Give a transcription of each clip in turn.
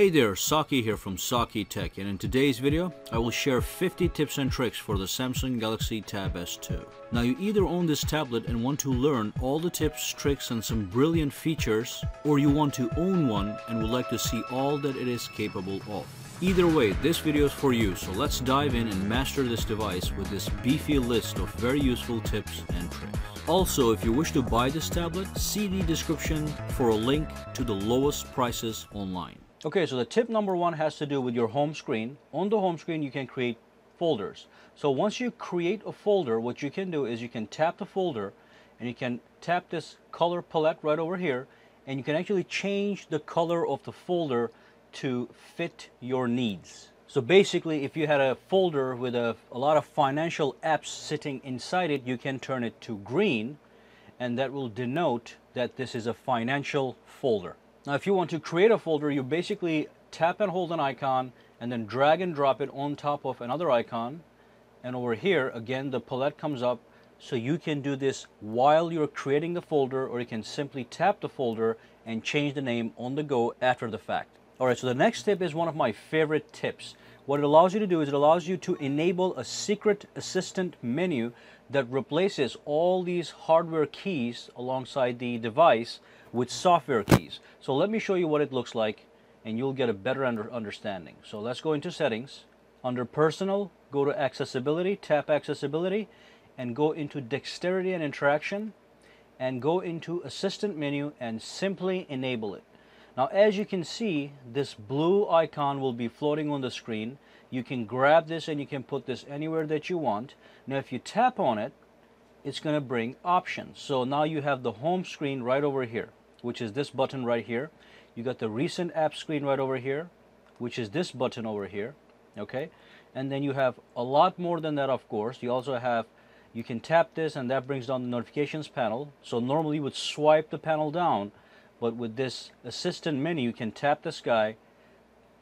Hey there, Saki here from Saki Tech, and in today's video, I will share 50 tips and tricks for the Samsung Galaxy Tab S2. Now you either own this tablet and want to learn all the tips, tricks, and some brilliant features, or you want to own one and would like to see all that it is capable of. Either way, this video is for you, so let's dive in and master this device with this beefy list of very useful tips and tricks. Also, if you wish to buy this tablet, see the description for a link to the lowest prices online. Okay, so the tip number one has to do with your home screen. On the home screen, you can create folders. So once you create a folder, what you can do is you can tap the folder and you can tap this color palette right over here, and you can actually change the color of the folder to fit your needs. So basically, if you had a folder with a lot of financial apps sitting inside it, you can turn it to green, and that will denote that this is a financial folder. Now, if you want to create a folder, you basically tap and hold an icon and then drag and drop it on top of another icon. And over here, again, the palette comes up. So you can do this while you're creating the folder, or you can simply tap the folder and change the name on the go after the fact. All right, so the next tip is one of my favorite tips. What it allows you to do is it allows you to enable a secret assistant menu that replaces all these hardware keys alongside the device with software keys. So let me show you what it looks like and you'll get a better understanding. So let's go into settings. Under personal, go to accessibility, tap accessibility, and go into dexterity and interaction, and go into assistant menu and simply enable it. Now, as you can see, this blue icon will be floating on the screen. You can grab this and you can put this anywhere that you want. Now, if you tap on it, it's going to bring options. So now you have the home screen right over here, which is this button right here. You got the recent app screen right over here, which is this button over here, okay? And then you have a lot more than that, of course. You also have, you can tap this and that brings down the notifications panel. So normally you would swipe the panel down, but with this assistant menu, you can tap this guy,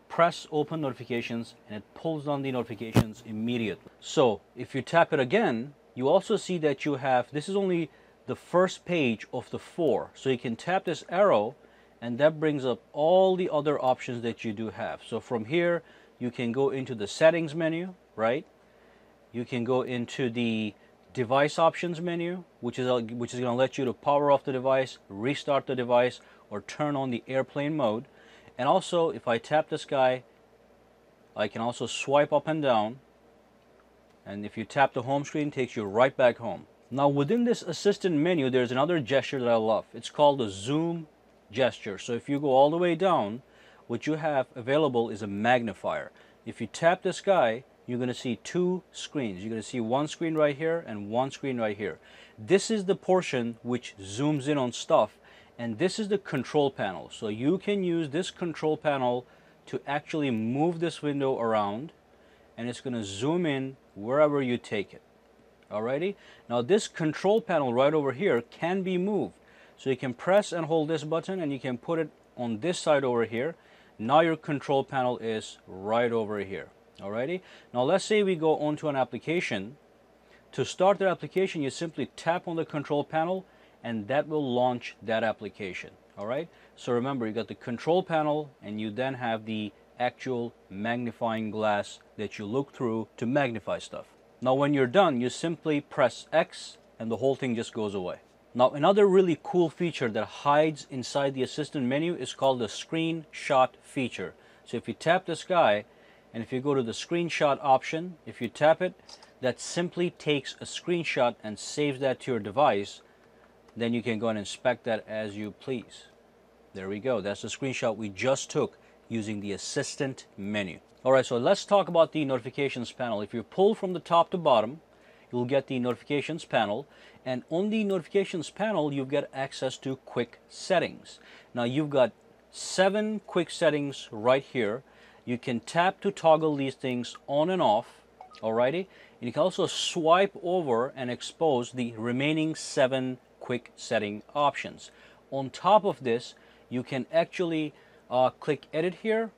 press open notifications, and it pulls down the notifications immediately. So if you tap it again, you also see that you have, this is only the first page of the 4. So you can tap this arrow and that brings up all the other options that you do have. So from here, you can go into the settings menu, right? You can go into the device options menu, which is going to let you to power off the device, restart the device, or turn on the airplane mode. And also, if I tap this guy, I can also swipe up and down. And if you tap the home screen, it takes you right back home. Now, within this assistant menu, there's another gesture that I love. It's called the zoom gesture. So if you go all the way down, what you have available is a magnifier. If you tap this guy, you're going to see 2 screens. You're going to see one screen right here and one screen right here. This is the portion which zooms in on stuff, and this is the control panel. So you can use this control panel to actually move this window around, and it's going to zoom in wherever you take it. Alrighty? Now this control panel right over here can be moved. So you can press and hold this button and you can put it on this side over here. Now your control panel is right over here. Alrighty? Now let's say we go onto an application. To start the application, you simply tap on the control panel and that will launch that application. Alright? So remember, you got the control panel and you then have the actual magnifying glass that you look through to magnify stuff. Now when you're done, you simply press X and the whole thing just goes away. Now another really cool feature that hides inside the assistant menu is called the screenshot feature. So if you tap this guy, and if you go to the screenshot option, if you tap it, that simply takes a screenshot and saves that to your device. Then you can go and inspect that as you please. There we go. That's the screenshot we just took using the assistant menu. Alright, so let's talk about the notifications panel. If you pull from the top to bottom, you'll get the notifications panel. And on the notifications panel, you've got access to quick settings. Now you've got 7 quick settings right here. You can tap to toggle these things on and off. Alrighty? And you can also swipe over and expose the remaining 7 quick setting options. On top of this, you can actually click edit here,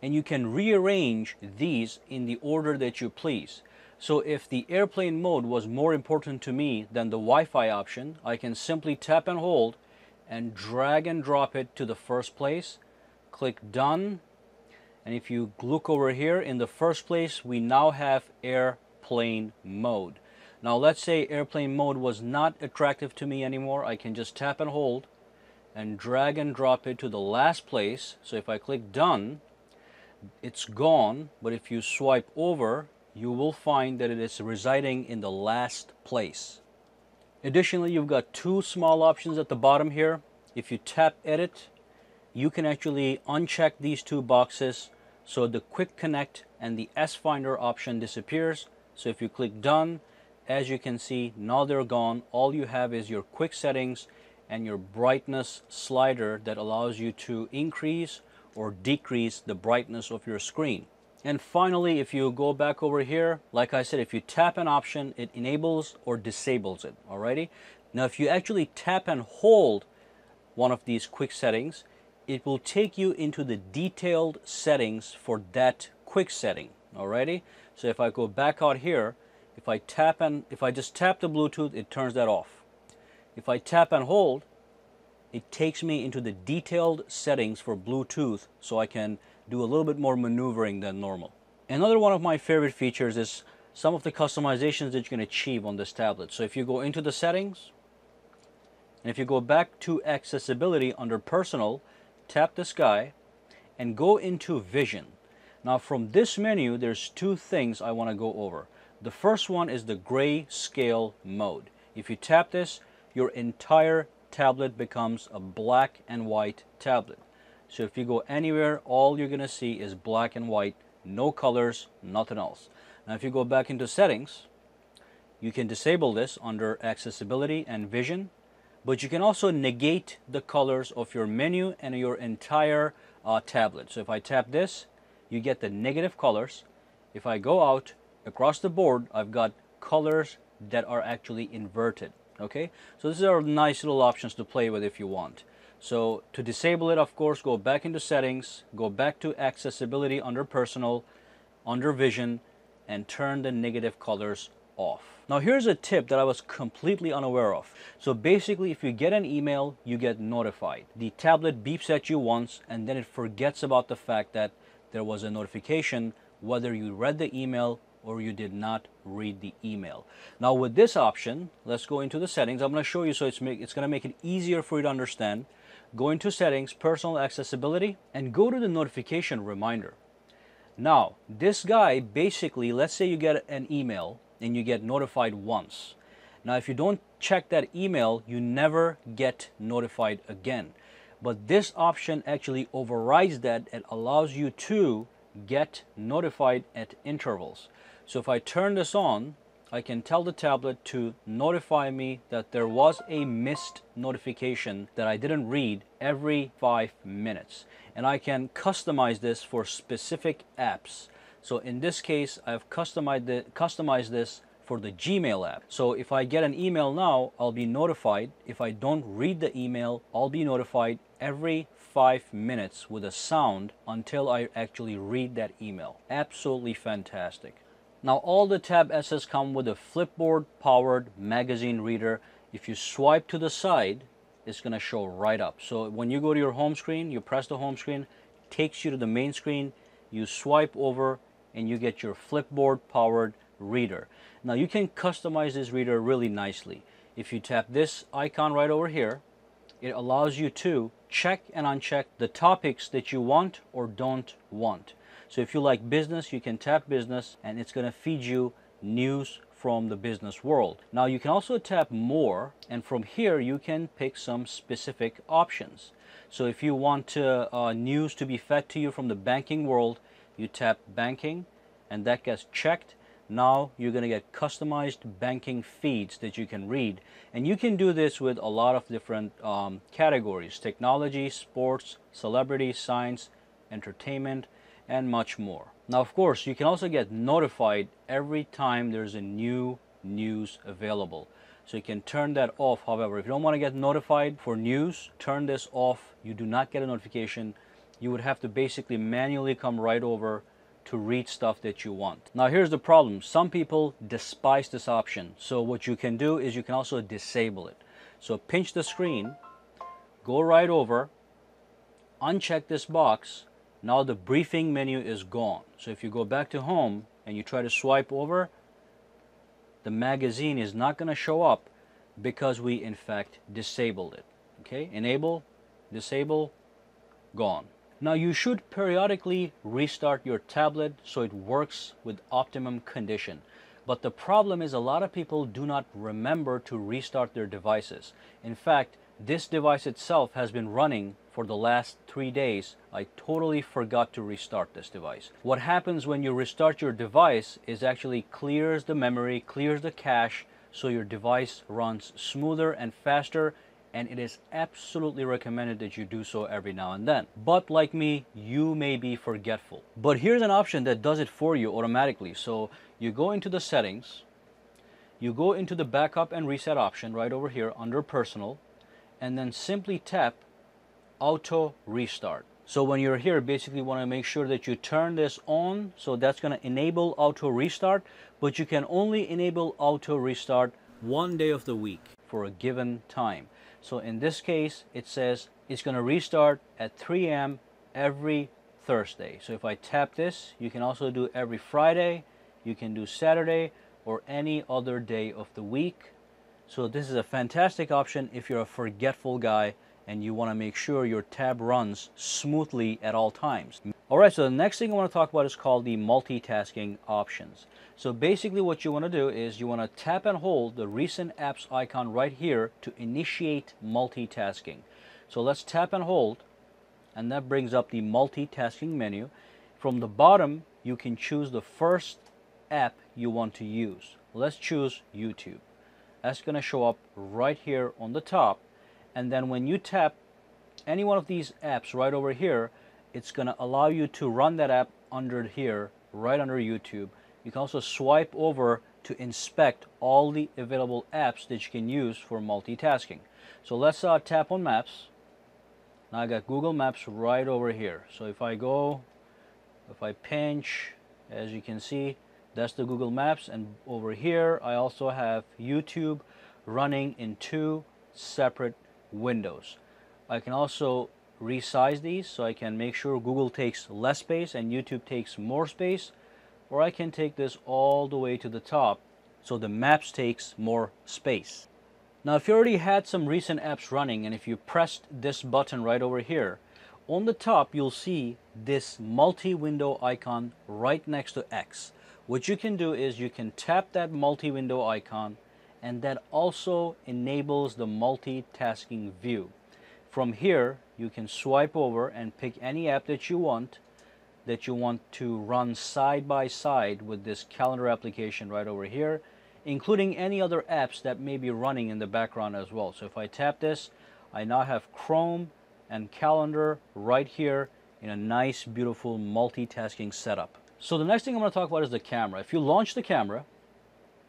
and you can rearrange these in the order that you please. So if the airplane mode was more important to me than the Wi-Fi option, I can simply tap and hold and drag and drop it to the first place, click done, And if you look over here, in the first place, we now have airplane mode. Now let's say airplane mode was not attractive to me anymore. I can just tap and hold and drag and drop it to the last place. So if I click done, it's gone. But if you swipe over, you will find that it is residing in the last place. Additionally, you've got two small options at the bottom here. If you tap edit, you can actually uncheck these two boxes, so the quick connect and the S Finder option disappears. So if you click done, as you can see, now they're gone. All you have is your quick settings and your brightness slider that allows you to increase or decrease the brightness of your screen. And finally, if you go back over here, like I said, if you tap an option, it enables or disables it. Alrighty. Now if you actually tap and hold one of these quick settings, it will take you into the detailed settings for that quick setting. Alrighty. So if I go back out here, if I just tap the Bluetooth, it turns that off. If I tap and hold, it takes me into the detailed settings for Bluetooth, so I can do a little bit more maneuvering than normal. Another one of my favorite features is some of the customizations that you can achieve on this tablet. So if you go into the settings, and if you go back to accessibility under personal, tap this guy and go into vision. Now from this menu, there's two things I want to go over. The first one is the grayscale mode. If you tap this, your entire tablet becomes a black and white tablet. So if you go anywhere, all you're going to see is black and white, no colors, nothing else. Now if you go back into settings, you can disable this under accessibility and vision, but you can also negate the colors of your menu and your entire tablet. So if I tap this, you get the negative colors. If I go out across the board, I've got colors that are actually inverted. Okay, so these are nice little options to play with if you want. So to disable it, of course, go back into settings, go back to accessibility under personal, under vision, and turn the negative colors off. Now here's a tip that I was completely unaware of. So basically, if you get an email, you get notified. The tablet beeps at you once and then it forgets about the fact that there was a notification, whether you read the email or you did not read the email. Now with this option, let's go into the settings. I'm going to show you, so it's going to make it easier for you to understand. Go into settings, personal accessibility, and go to the notification reminder. Now this guy basically, let's say you get an email and you get notified once. Now if you don't check that email, you never get notified again. But this option actually overrides that and allows you to get notified at intervals. So if I turn this on, I can tell the tablet to notify me that there was a missed notification that I didn't read every 5 minutes. And I can customize this for specific apps. So in this case, I've customized this for the Gmail app. So if I get an email now, I'll be notified. If I don't read the email, I'll be notified every 5 minutes with a sound until I actually read that email. Absolutely fantastic. Now all the Tab S's come with a Flipboard powered magazine reader. If you swipe to the side, it's going to show right up. So when you go to your home screen, you press the home screen, takes you to the main screen, you swipe over and you get your Flipboard powered reader. Now you can customize this reader really nicely. If you tap this icon right over here, it allows you to check and uncheck the topics that you want or don't want. So if you like business, you can tap business and it's going to feed you news from the business world. Now you can also tap more, and from here you can pick some specific options. So if you want news to be fed to you from the banking world, you tap banking and that gets checked. Now you're going to get customized banking feeds that you can read, and you can do this with a lot of different categories: technology, sports, celebrity, science, entertainment, and much more. Now of course you can also get notified every time there's a new news available, so you can turn that off. However, if you don't want to get notified for news, turn this off. You do not get a notification. You would have to basically manually come right over to read stuff that you want. Now here's the problem: some people despise this option. So what you can do is you can also disable it. So pinch the screen, go right over, uncheck this box. now the briefing menu is gone. So if you go back to home and you try to swipe over, the magazine is not going to show up because we in fact disabled it. Okay, enable, disable, gone. Now you should periodically restart your tablet so it works with optimum condition. But the problem is a lot of people do not remember to restart their devices. In fact, this device itself has been running for the last 3 days. I totally forgot to restart this device. What happens when you restart your device is actually clears the memory, clears the cache, so your device runs smoother and faster, and it is absolutely recommended that you do so every now and then. But like me, you may be forgetful. But here's an option that does it for you automatically. So you go into the settings, you go into the backup and reset option right over here under personal, and then simply tap auto restart. So when you're here, basically want to make sure that you turn this on. So that's going to enable auto restart, but you can only enable auto restart 1 day of the week for a given time. So in this case, it says it's going to restart at 3 a.m. every Thursday. So if I tap this, you can also do every Friday, you can do Saturday, or any other day of the week. So this is a fantastic option if you're a forgetful guy and you want to make sure your tab runs smoothly at all times. Alright, so the next thing I want to talk about is called the multitasking options. So basically what you want to do is you want to tap and hold the recent apps icon right here to initiate multitasking. So let's tap and hold, and that brings up the multitasking menu. From the bottom, you can choose the first app you want to use. Let's choose YouTube. That's going to show up right here on the top, and then when you tap any one of these apps right over here, it's going to allow you to run that app under here, right under YouTube. You can also swipe over to inspect all the available apps that you can use for multitasking. So let's tap on Maps. Now I got Google Maps right over here. So if I pinch, as you can see, that's the Google Maps, and over here I also have YouTube running in 2 separate windows. I can also resize these so I can make sure Google takes less space and YouTube takes more space, or I can take this all the way to the top so the Maps takes more space. Now if you already had some recent apps running, and if you pressed this button right over here, on the top you'll see this multi-window icon right next to X. What you can do is you can tap that multi-window icon, and that also enables the multitasking view. From here you can swipe over and pick any app that you want to run side by side with this calendar application right over here, including any other apps that may be running in the background as well. So if I tap this, I now have Chrome and calendar right here in a nice, beautiful multitasking setup. So the next thing I'm going to talk about is the camera. If you launch the camera,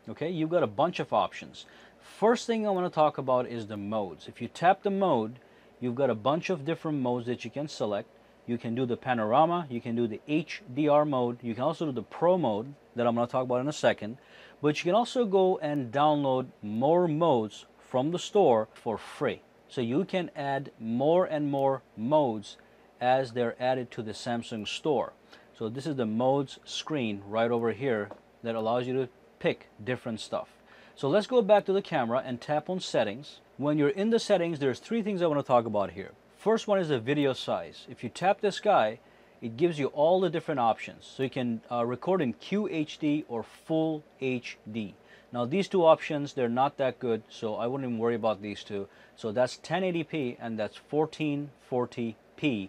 okay, you've got a bunch of options. First thing I want to talk about is the modes. If you tap the mode, you've got a bunch of different modes that you can select. You can do the panorama, you can do the HDR mode, you can also do the Pro mode that I'm going to talk about in a second. But you can also go and download more modes from the store for free. So you can add more and more modes as they're added to the Samsung store. So this is the modes screen right over here that allows you to pick different stuff. So let's go back to the camera and tap on settings. When you're in the settings, there's 3 things I want to talk about here. First one is the video size. If you tap this guy, it gives you all the different options. So you can record in QHD or Full HD. Now these 2 options, they're not that good, so I wouldn't even worry about these 2. So that's 1080p and that's 1440p.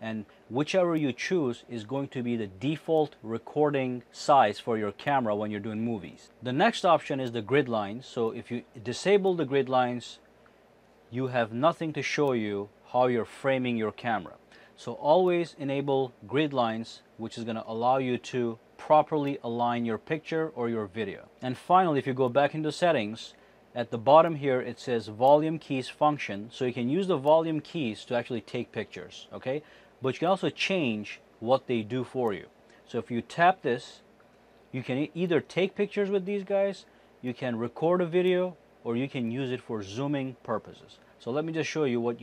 And whichever you choose is going to be the default recording size for your camera when you're doing movies. The next option is the grid lines. So if you disable the grid lines, you have nothing to show you how you're framing your camera. So always enable grid lines, which is going to allow you to properly align your picture or your video. And finally, if you go back into settings, at the bottom here it says volume keys function, so you can use the volume keys to actually take pictures, okay? But you can also change what they do for you. So if you tap this, you can either take pictures with these guys, you can record a video, or you can use it for zooming purposes. So let me just show you what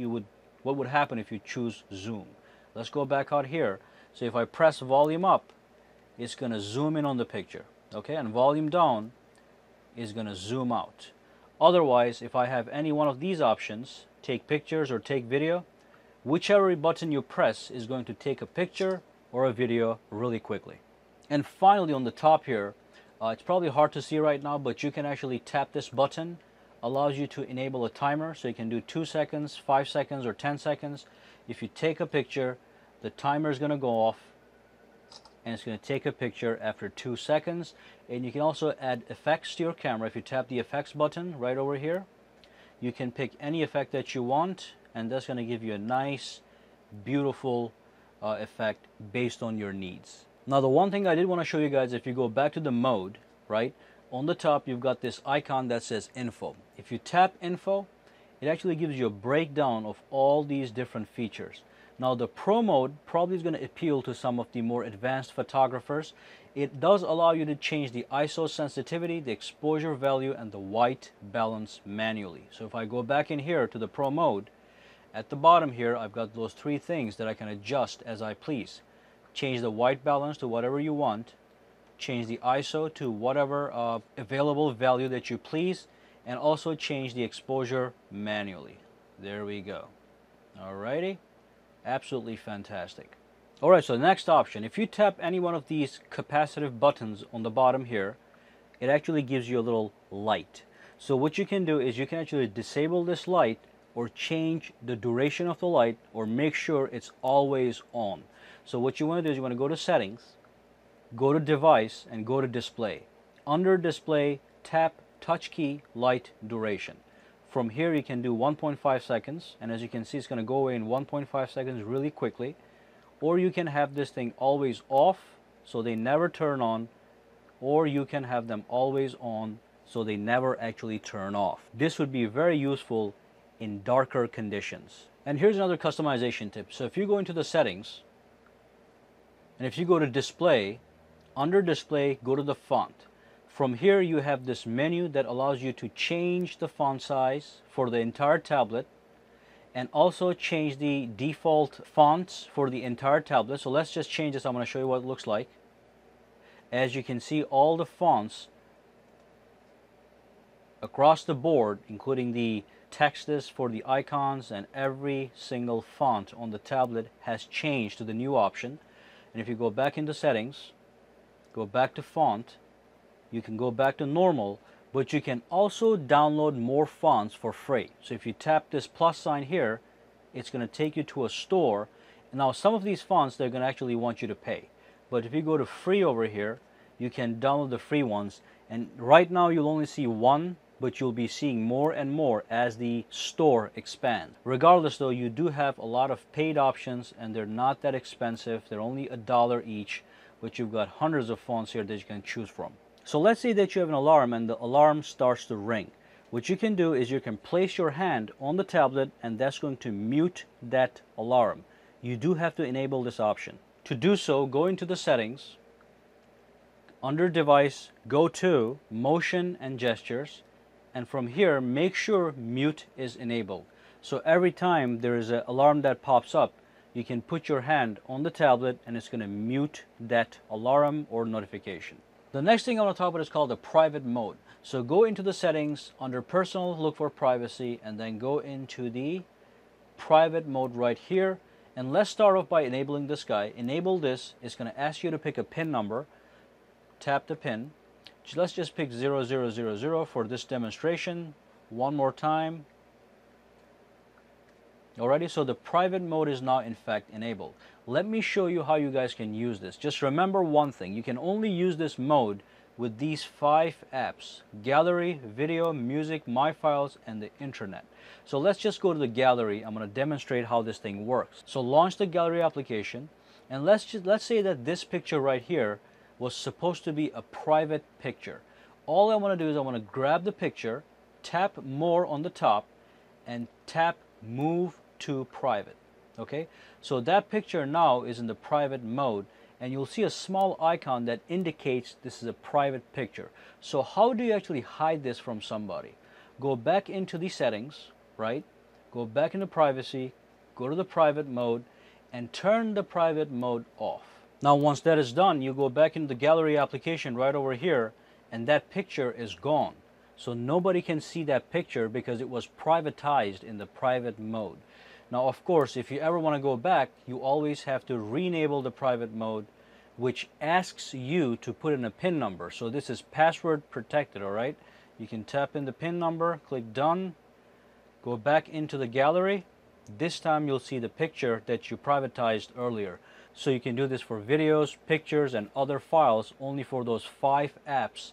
would happen if you choose zoom. Let's go back out here. So if I press volume up, it's going to zoom in on the picture, okay? And volume down is going to zoom out. Otherwise, if I have any one of these options, take pictures or take video, whichever button you press is going to take a picture or a video really quickly. And finally, on the top here, it's probably hard to see right now, but you can actually tap this button. Allows you to enable a timer, so you can do 2 seconds, 5 seconds, or 10 seconds. If you take a picture, the timer is going to go off, and it's going to take a picture after 2 seconds. And you can also add effects to your camera. If you tap the effects button right over here, you can pick any effect that you want, and that's going to give you a nice, beautiful effect based on your needs. Now, the one thing I did want to show you guys, if you go back to the mode, right, on the top you've got this icon that says info. If you tap info, it actually gives you a breakdown of all these different features. Now, the Pro mode probably is going to appeal to some of the more advanced photographers. It does allow you to change the ISO sensitivity, the exposure value, and the white balance manually. So if I go back in here to the Pro mode, at the bottom here I've got those 3 things that I can adjust as I please. Change the white balance to whatever you want, change the ISO to whatever available value that you please, and also change the exposure manually. There we go. Alrighty, absolutely fantastic. Alright, so the next option, if you tap any one of these capacitive buttons on the bottom here, it actually gives you a little light. So what you can do is you can actually disable this light, or change the duration of the light, or make sure it's always on. So what you want to do is you want to go to settings, go to device, and go to display. Under display, tap touch key light duration. From here you can do 1.5 seconds, and as you can see it's going to go away in 1.5 seconds really quickly. Or you can have this thing always off so they never turn on, or you can have them always on so they never actually turn off. This would be very useful in darker conditions. And here's another customization tip. So if you go into the settings, and if you go to display, under display, go to the font. From here you have this menu that allows you to change the font size for the entire tablet, and also change the default fonts for the entire tablet. So let's just change this. I'm going to show you what it looks like. As you can see, all the fonts across the board, including the texts for the icons, and every single font on the tablet has changed to the new option. And if you go back into settings, go back to font, you can go back to normal, but you can also download more fonts for free. So if you tap this plus sign here, it's going to take you to a store. And now some of these fonts, they're going to actually want you to pay. But if you go to free over here, you can download the free ones. And right now you'll only see one, but you'll be seeing more and more as the store expands. Regardless though, you do have a lot of paid options, and they're not that expensive. They're only $1 each, but you've got hundreds of fonts here that you can choose from. So let's say that you have an alarm and the alarm starts to ring. What you can do is you can place your hand on the tablet, and that's going to mute that alarm. You do have to enable this option. To do so, go into the settings, under device, go to motion and gestures, and from here make sure mute is enabled. So every time there is an alarm that pops up, you can put your hand on the tablet and it's going to mute that alarm or notification. The next thing I want to talk about is called the private mode. So go into the settings, under personal, look for privacy, and then go into the private mode right here. And let's start off by enabling this guy. Enable this. It's going to ask you to pick a PIN number. Tap the PIN. Let's just pick 0000 for this demonstration. One more time. Alrighty, so the private mode is now in fact enabled. Let me show you how you guys can use this. Just remember one thing, you can only use this mode with these 5 apps: Gallery, Video, Music, My Files, and the Internet. So let's just go to the Gallery. I'm going to demonstrate how this thing works. So launch the Gallery application, and let's say that this picture right here was supposed to be a private picture. All I want to do is I want to grab the picture, tap More on the top, and tap Move to Private. Okay, so that picture now is in the private mode, and you'll see a small icon that indicates this is a private picture. So how do you actually hide this from somebody? Go back into the settings, right? Go back into privacy, go to the private mode, and turn the private mode off. Now once that is done, you go back into the gallery application right over here, and that picture is gone. So nobody can see that picture because it was privatized in the private mode. Now of course, if you ever want to go back, you always have to re-enable the private mode, which asks you to put in a PIN number. So this is password protected, alright? You can tap in the PIN number, click done, go back into the gallery. This time you'll see the picture that you privatized earlier. So you can do this for videos, pictures, and other files only for those 5 apps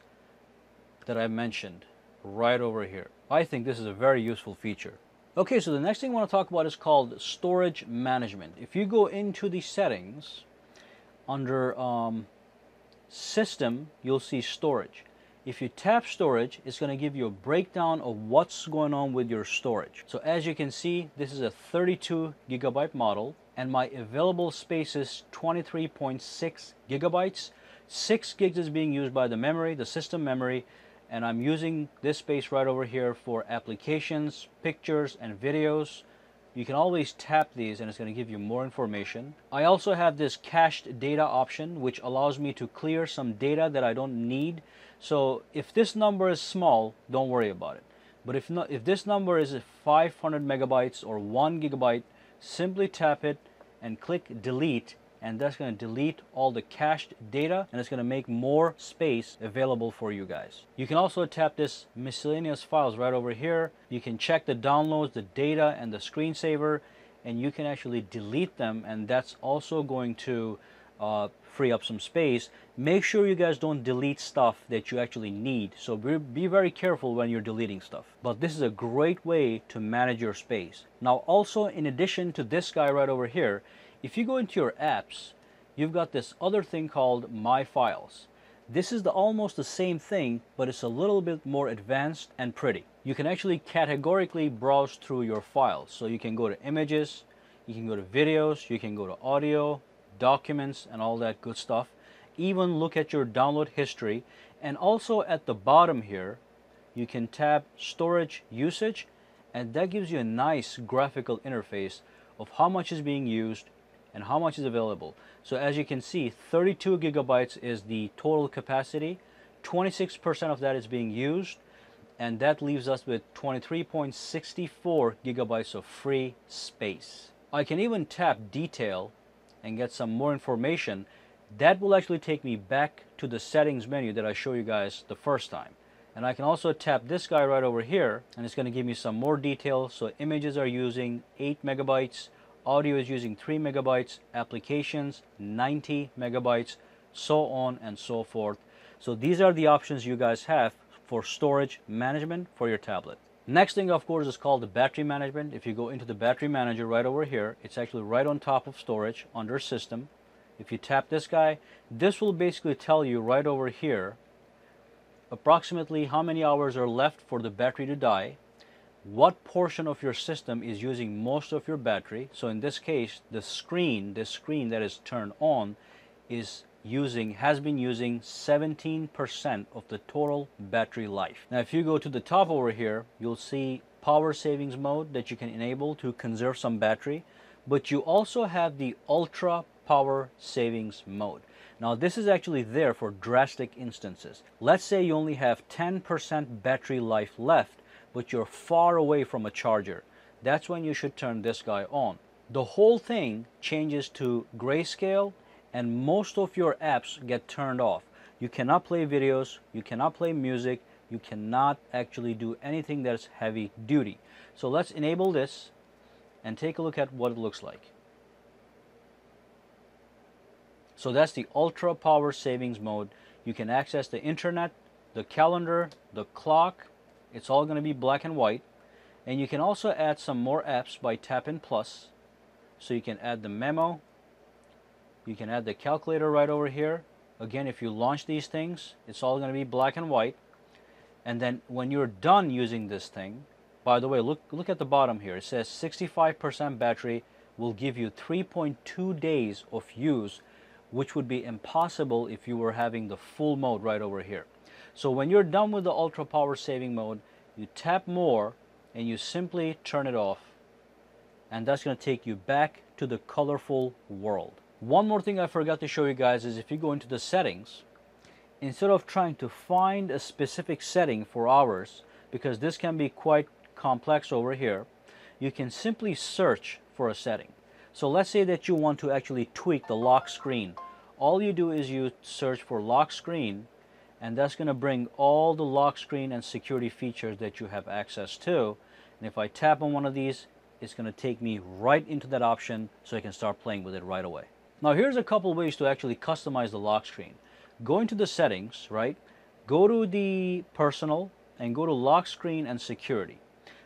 that I mentioned right over here. I think this is a very useful feature. Okay, so the next thing I want to talk about is called storage management. If you go into the settings, under system, you'll see storage. If you tap storage, it's going to give you a breakdown of what's going on with your storage. So as you can see, this is a 32 gigabyte model, and my available space is 23.6 gigabytes. 6 gigs is being used by the memory, the system memory, and I'm using this space right over here for applications, pictures, and videos. You can always tap these and it's going to give you more information. I also have this cached data option, which allows me to clear some data that I don't need. So if this number is small, don't worry about it. But if this number is 500 megabytes or 1 gigabyte, simply tap it and click delete, and that's going to delete all the cached data, and it's going to make more space available for you guys. You can also tap this miscellaneous files right over here. You can check the downloads, the data, and the screensaver, and you can actually delete them, and that's also going to free up some space. Make sure you guys don't delete stuff that you actually need, so be very careful when you're deleting stuff. But this is a great way to manage your space. Now also, in addition to this guy right over here, if you go into your apps, you've got this other thing called My Files. This is almost the same thing, but it's a little bit more advanced and pretty. You can actually categorically browse through your files. So you can go to images, you can go to videos, you can go to audio, documents, and all that good stuff. Even look at your download history. And also at the bottom here, you can tap storage usage, and that gives you a nice graphical interface of how much is being used and how much is available. So as you can see, 32 gigabytes is the total capacity. 26% of that is being used, and that leaves us with 23.64 gigabytes of free space. I can even tap detail and get some more information. That will actually take me back to the settings menu that I showed you guys the first time. And I can also tap this guy right over here, and it's going to give me some more details. So images are using 8 megabytes, audio is using 3 megabytes, applications 90 megabytes, so on and so forth. So these are the options you guys have for storage management for your tablet. Next thing, of course, is called the battery management. If you go into the battery manager right over here, it's actually right on top of storage under system. If you tap this guy, this will basically tell you right over here approximately how many hours are left for the battery to die, what portion of your system is using most of your battery. So in this case, this screen that is turned on has been using 17% of the total battery life. Now if you go to the top over here, you'll see power savings mode that you can enable to conserve some battery, but you also have the ultra power savings mode. Now this is actually there for drastic instances. Let's say you only have 10% battery life left, but you're far away from a charger. That's when you should turn this guy on. The whole thing changes to grayscale, and most of your apps get turned off. You cannot play videos, you cannot play music, you cannot actually do anything that's heavy duty. So let's enable this and take a look at what it looks like. So that's the ultra power savings mode. You can access the internet, the calendar, the clock. It's all going to be black and white. And you can also add some more apps by tapping plus. So you can add the memo. You can add the calculator right over here. Again, if you launch these things, it's all going to be black and white. And then when you're done using this thing, by the way, look at the bottom here. It says 65% battery will give you 3.2 days of use, which would be impossible if you were having the full mode right over here. So when you're done with the ultra power saving mode, you tap more and you simply turn it off, and that's going to take you back to the colorful world. One more thing I forgot to show you guys is if you go into the settings, instead of trying to find a specific setting for hours, because this can be quite complex over here, you can simply search for a setting. So let's say that you want to actually tweak the lock screen. All you do is you search for lock screen, and that's going to bring all the lock screen and security features that you have access to. And if I tap on one of these, it's going to take me right into that option so I can start playing with it right away. Now here's a couple ways to actually customize the lock screen. Go into the settings, right? Go to the personal and go to lock screen and security.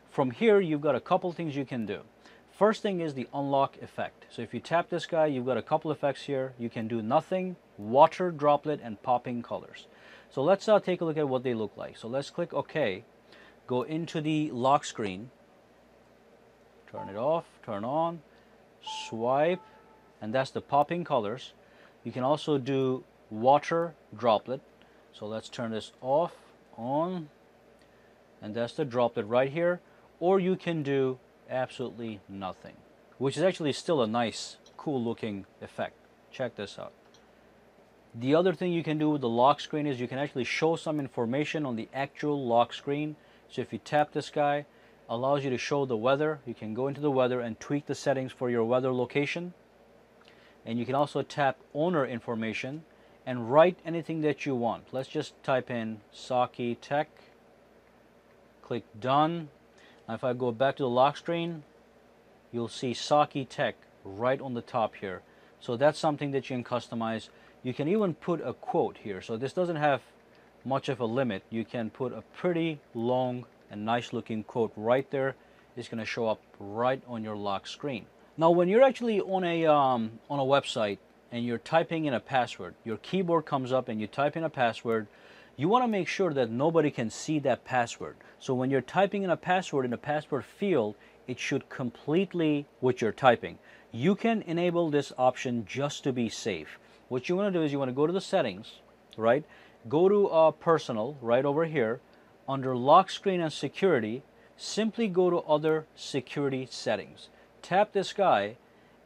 From here, you've got a couple things you can do. First thing is the unlock effect. So if you tap this guy, you've got a couple effects here. You can do nothing, water, droplet, and popping colors. So let's take a look at what they look like. So let's click OK. Go into the lock screen. Turn it off, turn on, swipe, and that's the popping colors. You can also do water, droplet. So let's turn this off, on, and that's the droplet right here. Or you can do absolutely nothing, which is actually still a nice, cool looking effect. Check this out. The other thing you can do with the lock screen is you can actually show some information on the actual lock screen. So if you tap this guy, allows you to show the weather. You can go into the weather and tweak the settings for your weather location. And you can also tap owner information and write anything that you want. Let's just type in Saki Tech. Click done. Now if I go back to the lock screen, you'll see Saki Tech right on the top here. So that's something that you can customize. You can even put a quote here. So this doesn't have much of a limit. You can put a pretty long and nice looking quote right there. It's going to show up right on your lock screen. Now when you're actually on a website and you're typing in a password, your keyboard comes up and you type in a password, you want to make sure that nobody can see that password. So when you're typing in a password in the password field, it should completely what you're typing. You can enable this option just to be safe. What you want to do is you want to go to the settings, right? Go to personal right over here. Under lock screen and security, simply go to other security settings. Tap this guy,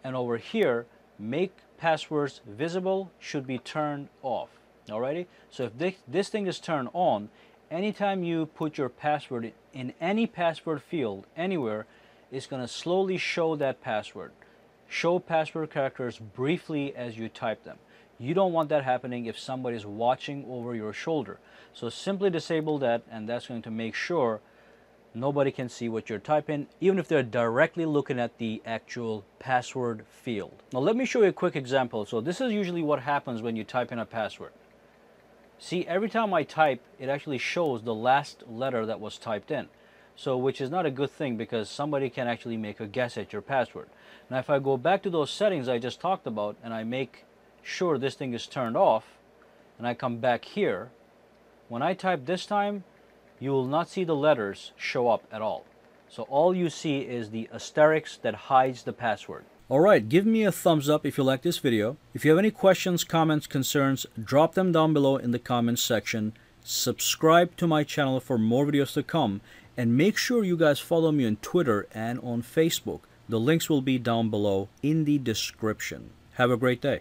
and over here, make passwords visible should be turned off. Alrighty? So if this thing is turned on, anytime you put your password in any password field anywhere, it's going to slowly show that password. Show password characters briefly as you type them. You don't want that happening if somebody's watching over your shoulder. So simply disable that, and that's going to make sure nobody can see what you're typing, even if they're directly looking at the actual password field. Now let me show you a quick example. So this is usually what happens when you type in a password. See, every time I type, it actually shows the last letter that was typed in. So which is not a good thing because somebody can actually make a guess at your password. Now if I go back to those settings I just talked about and I make sure this thing is turned off and I come back here, when I type this time, you will not see the letters show up at all. So all you see is the asterisk that hides the password. Alright, give me a thumbs up if you like this video. If you have any questions, comments, concerns, drop them down below in the comments section. Subscribe to my channel for more videos to come. And make sure you guys follow me on Twitter and on Facebook. The links will be down below in the description. Have a great day.